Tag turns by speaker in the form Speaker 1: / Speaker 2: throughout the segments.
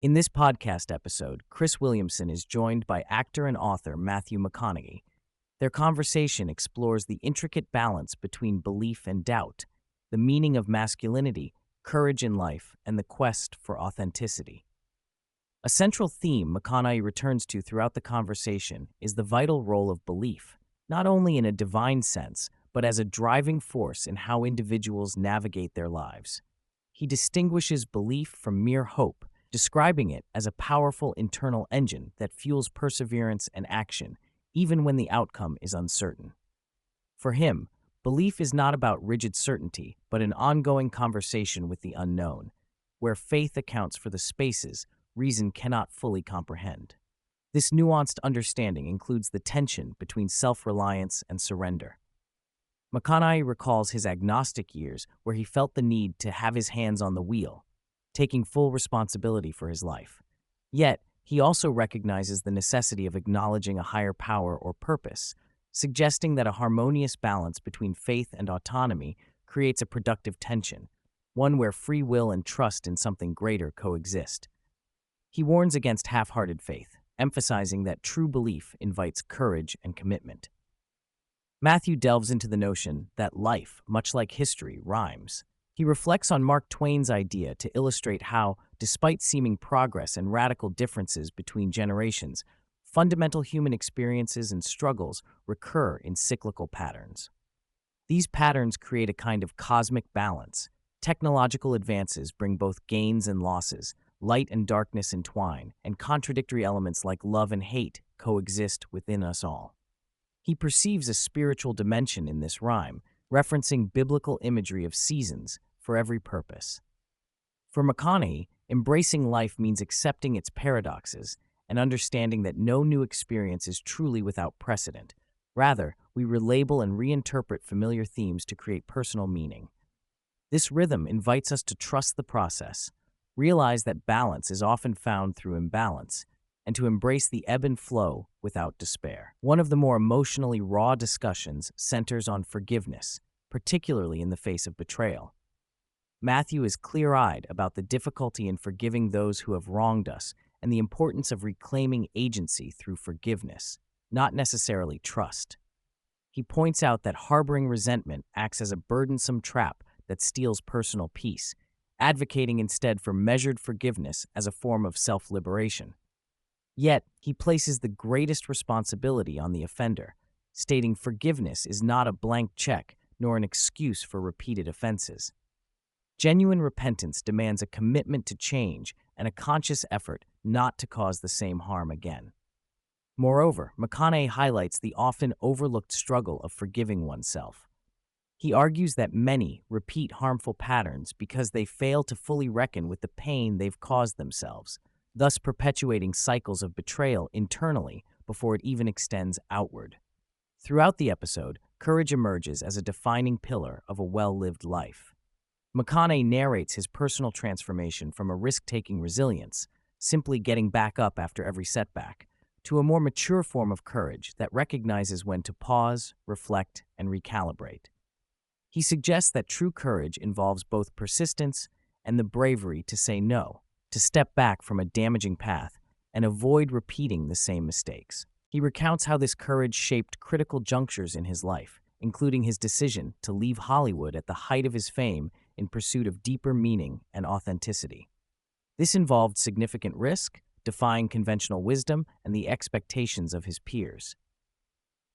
Speaker 1: In this podcast episode, Chris Williamson is joined by actor and author Matthew McConaughey. Their conversation explores the intricate balance between belief and doubt, the meaning of masculinity, courage in life, and the quest for authenticity. A central theme McConaughey returns to throughout the conversation is the vital role of belief, not only in a divine sense, but as a driving force in how individuals navigate their lives. He distinguishes belief from mere hope, describing it as a powerful internal engine that fuels perseverance and action, even when the outcome is uncertain. For him, belief is not about rigid certainty, but an ongoing conversation with the unknown, where faith accounts for the spaces reason cannot fully comprehend. This nuanced understanding includes the tension between self-reliance and surrender. McConaughey recalls his agnostic years where he felt the need to have his hands on the wheel, taking full responsibility for his life. Yet, he also recognizes the necessity of acknowledging a higher power or purpose, suggesting that a harmonious balance between faith and autonomy creates a productive tension, one where free will and trust in something greater coexist. He warns against half-hearted faith, emphasizing that true belief invites courage and commitment. Matthew delves into the notion that life, much like history, rhymes. He reflects on Mark Twain's idea to illustrate how, despite seeming progress and radical differences between generations, fundamental human experiences and struggles recur in cyclical patterns. These patterns create a kind of cosmic balance. Technological advances bring both gains and losses, light and darkness entwine, and contradictory elements like love and hate coexist within us all. He perceives a spiritual dimension in this rhyme, referencing biblical imagery of seasons for every purpose. For McConaughey, embracing life means accepting its paradoxes and understanding that no new experience is truly without precedent. Rather, we relabel and reinterpret familiar themes to create personal meaning. This rhythm invites us to trust the process, realize that balance is often found through imbalance, and to embrace the ebb and flow without despair. One of the more emotionally raw discussions centers on forgiveness, particularly in the face of betrayal. Matthew is clear-eyed about the difficulty in forgiving those who have wronged us and the importance of reclaiming agency through forgiveness, not necessarily trust. He points out that harboring resentment acts as a burdensome trap that steals personal peace, advocating instead for measured forgiveness as a form of self-liberation. Yet, he places the greatest responsibility on the offender, stating forgiveness is not a blank check nor an excuse for repeated offenses. Genuine repentance demands a commitment to change and a conscious effort not to cause the same harm again. Moreover, McConaughey highlights the often overlooked struggle of forgiving oneself. He argues that many repeat harmful patterns because they fail to fully reckon with the pain they've caused themselves, thus perpetuating cycles of betrayal internally before it even extends outward. Throughout the episode, courage emerges as a defining pillar of a well-lived life. McConaughey narrates his personal transformation from a risk-taking resilience, simply getting back up after every setback, to a more mature form of courage that recognizes when to pause, reflect, and recalibrate. He suggests that true courage involves both persistence and the bravery to say no, to step back from a damaging path, and avoid repeating the same mistakes. He recounts how this courage shaped critical junctures in his life, including his decision to leave Hollywood at the height of his fame in pursuit of deeper meaning and authenticity. This involved significant risk, defying conventional wisdom and the expectations of his peers.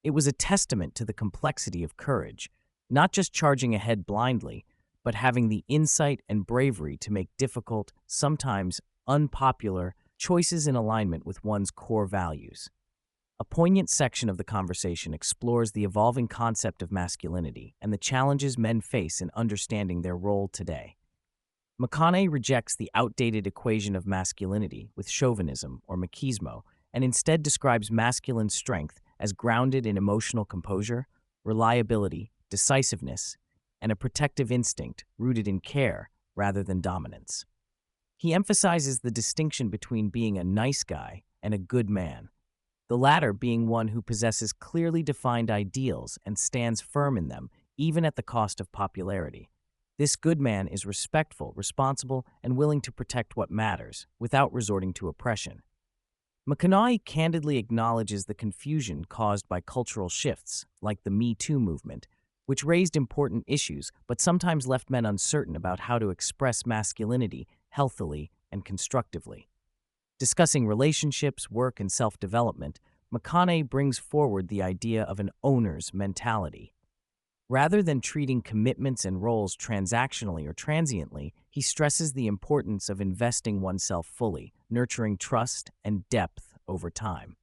Speaker 1: It was a testament to the complexity of courage, not just charging ahead blindly, but having the insight and bravery to make difficult, sometimes unpopular, choices in alignment with one's core values. A poignant section of the conversation explores the evolving concept of masculinity and the challenges men face in understanding their role today. McConaughey rejects the outdated equation of masculinity with chauvinism or machismo and instead describes masculine strength as grounded in emotional composure, reliability, decisiveness, and a protective instinct rooted in care rather than dominance. He emphasizes the distinction between being a nice guy and a good man, the latter being one who possesses clearly defined ideals and stands firm in them, even at the cost of popularity. This good man is respectful, responsible, and willing to protect what matters, without resorting to oppression. McConaughey candidly acknowledges the confusion caused by cultural shifts, like the Me Too movement, which raised important issues but sometimes left men uncertain about how to express masculinity healthily and constructively. Discussing relationships, work, and self-development, McConaughey brings forward the idea of an owner's mentality. Rather than treating commitments and roles transactionally or transiently, he stresses the importance of investing oneself fully, nurturing trust and depth over time.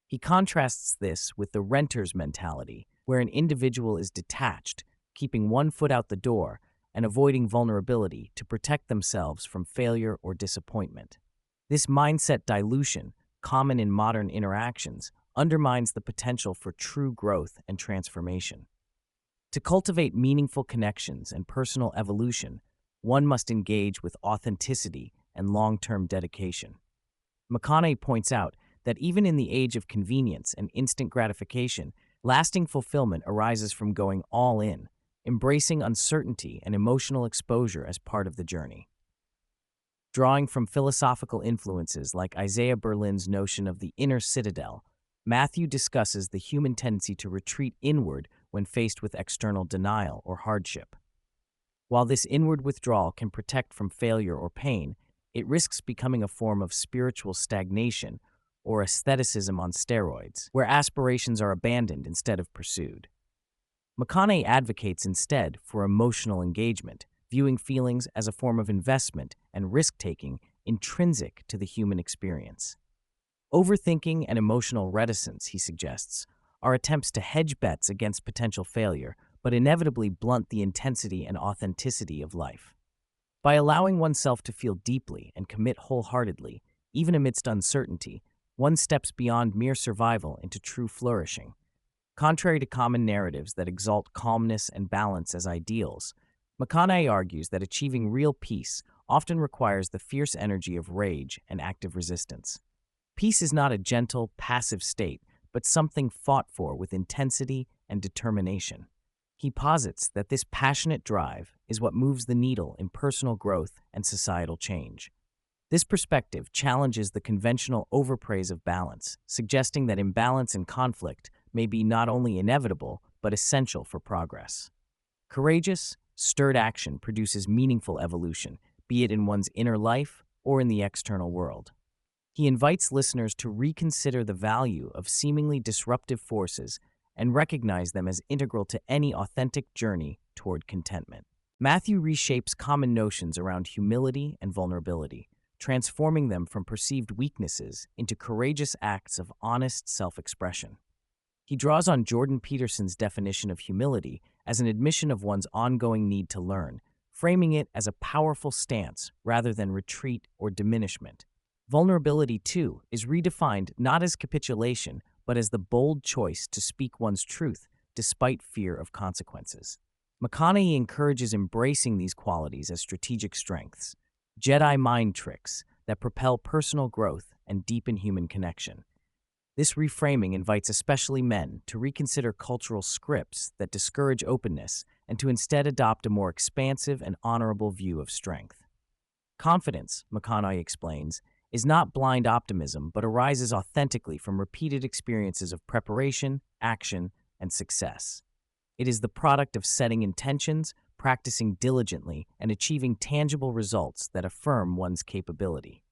Speaker 1: He contrasts this with the renter's mentality, where an individual is detached, keeping one foot out the door and avoiding vulnerability to protect themselves from failure or disappointment. This mindset dilution, common in modern interactions, undermines the potential for true growth and transformation. To cultivate meaningful connections and personal evolution, one must engage with authenticity and long-term dedication. McConaughey points out that even in the age of convenience and instant gratification, lasting fulfillment arises from going all in, embracing uncertainty and emotional exposure as part of the journey. Drawing from philosophical influences like Isaiah Berlin's notion of the inner citadel, Matthew discusses the human tendency to retreat inward when faced with external denial or hardship. While this inward withdrawal can protect from failure or pain, it risks becoming a form of spiritual stagnation or aestheticism on steroids, where aspirations are abandoned instead of pursued. McConaughey advocates instead for emotional engagement, viewing feelings as a form of investment and risk-taking intrinsic to the human experience. Overthinking and emotional reticence, he suggests, are attempts to hedge bets against potential failure, but inevitably blunt the intensity and authenticity of life. By allowing oneself to feel deeply and commit wholeheartedly, even amidst uncertainty, one steps beyond mere survival into true flourishing. Contrary to common narratives that exalt calmness and balance as ideals, McConaughey argues that achieving real peace often requires the fierce energy of rage and active resistance. Peace is not a gentle, passive state, but something fought for with intensity and determination. He posits that this passionate drive is what moves the needle in personal growth and societal change. This perspective challenges the conventional overpraise of balance, suggesting that imbalance and conflict may be not only inevitable, but essential for progress. Courageous, stirred action produces meaningful evolution, be it in one's inner life or in the external world. He invites listeners to reconsider the value of seemingly disruptive forces and recognize them as integral to any authentic journey toward contentment. Matthew reshapes common notions around humility and vulnerability, transforming them from perceived weaknesses into courageous acts of honest self-expression. He draws on Jordan Peterson's definition of humility as an admission of one's ongoing need to learn, framing it as a powerful stance rather than retreat or diminishment. Vulnerability, too, is redefined not as capitulation, but as the bold choice to speak one's truth despite fear of consequences. McConaughey encourages embracing these qualities as strategic strengths, Jedi mind tricks that propel personal growth and deepen human connection. This reframing invites especially men to reconsider cultural scripts that discourage openness and to instead adopt a more expansive and honorable view of strength. Confidence, McConaughey explains, is not blind optimism but arises authentically from repeated experiences of preparation, action, and success. It is the product of setting intentions, practicing diligently, and achieving tangible results that affirm one's capability.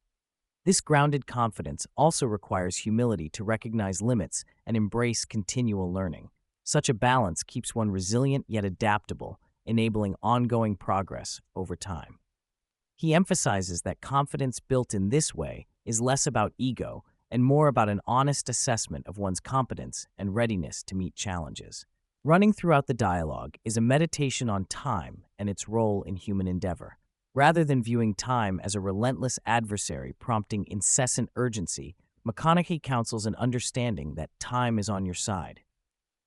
Speaker 1: This grounded confidence also requires humility to recognize limits and embrace continual learning. Such a balance keeps one resilient yet adaptable, enabling ongoing progress over time. He emphasizes that confidence built in this way is less about ego and more about an honest assessment of one's competence and readiness to meet challenges. Running throughout the dialogue is a meditation on time and its role in human endeavor. Rather than viewing time as a relentless adversary prompting incessant urgency, McConaughey counsels an understanding that time is on your side.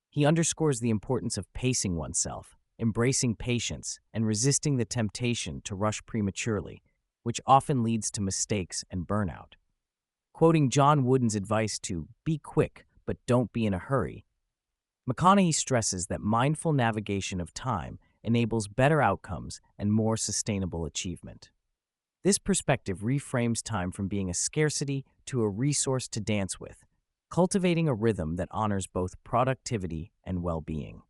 Speaker 1: He underscores the importance of pacing oneself, embracing patience, and resisting the temptation to rush prematurely, which often leads to mistakes and burnout. Quoting John Wooden's advice to be quick but don't be in a hurry, McConaughey stresses that mindful navigation of time enables better outcomes and more sustainable achievement. This perspective reframes time from being a scarcity to a resource to dance with, cultivating a rhythm that honors both productivity and well-being.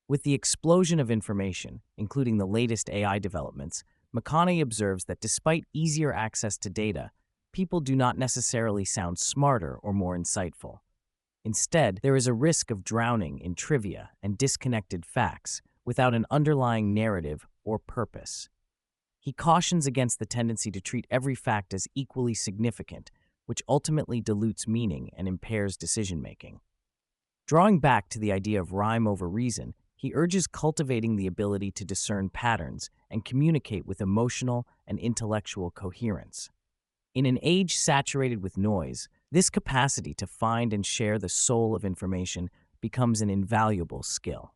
Speaker 1: With the explosion of information, including the latest AI developments, McConaughey observes that despite easier access to data, people do not necessarily sound smarter or more insightful. Instead, there is a risk of drowning in trivia and disconnected facts without an underlying narrative or purpose. He cautions against the tendency to treat every fact as equally significant, which ultimately dilutes meaning and impairs decision-making. Drawing back to the idea of rhyme over reason, he urges cultivating the ability to discern patterns and communicate with emotional and intellectual coherence. In an age saturated with noise, this capacity to find and share the soul of information becomes an invaluable skill.